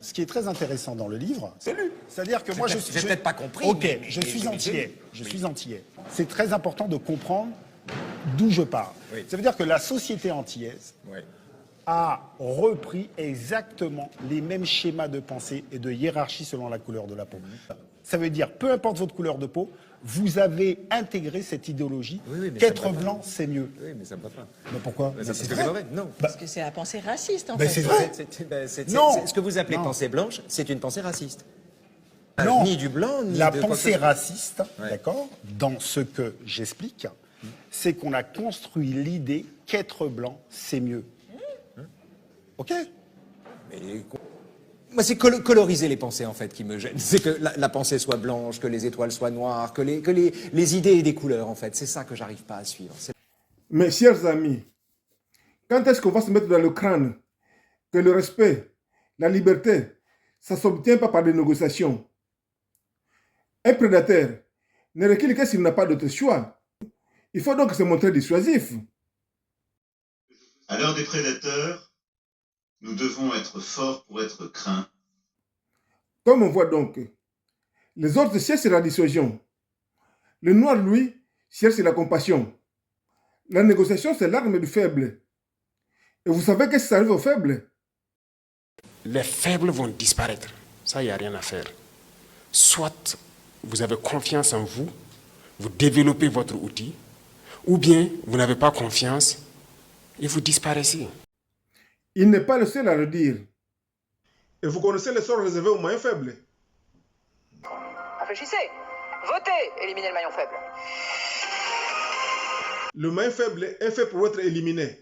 Ce qui est très intéressant dans le livre, c'est-à-dire que moi je suis... J'ai peut-être pas compris. Ok, je suis antillais. Je suis antillais. C'est très important de comprendre d'où je pars. Oui. Ça veut dire que la société antillaise a repris exactement les mêmes schémas de pensée et de hiérarchie selon la couleur de la peau. Ça veut dire, peu importe votre couleur de peau, vous avez intégré cette idéologie qu'être blanc, c'est mieux. Oui, mais ça me va pas. Mais pourquoi? Mais c'est vrai. Non. Parce que c'est la pensée raciste, en Ben, fait. c'est vrai. Non. Ce que vous appelez Non. pensée blanche, c'est une pensée raciste. Non. Ni du blanc, ni la de quoi que pensée ce soit. raciste, Ouais. d'accord, dans ce que j'explique, c'est qu'on a construit l'idée qu'être blanc, c'est mieux. Ok? Mais, moi, c'est coloriser les pensées, en fait, qui me gêne. C'est que la pensée soit blanche, que les étoiles soient noires, que les idées aient des couleurs, en fait. C'est ça que j'arrive pas à suivre. Mes chers amis, quand est-ce qu'on va se mettre dans le crâne que le respect, la liberté, ça ne s'obtient pas par des négociations? Un prédateur ne recule que s'il n'a pas d'autre choix. Il faut donc se montrer dissuasif. À l'heure des prédateurs, nous devons être forts pour être craints. Comme on voit donc, les autres cherchent la dissuasion. Le noir, lui, cherche la compassion. La négociation, c'est l'arme du faible. Et vous savez qu'est-ce qui arrive aux faibles? Les faibles vont disparaître. Ça, il n'y a rien à faire. Soit vous avez confiance en vous, vous développez votre outil, ou bien vous n'avez pas confiance et vous disparaissez. Il n'est pas le seul à le dire. Et vous connaissez les sorts réservés aux maillons faibles. Réfléchissez. Votez. Éliminez le maillon faible. Le maillon faible est fait pour être éliminé.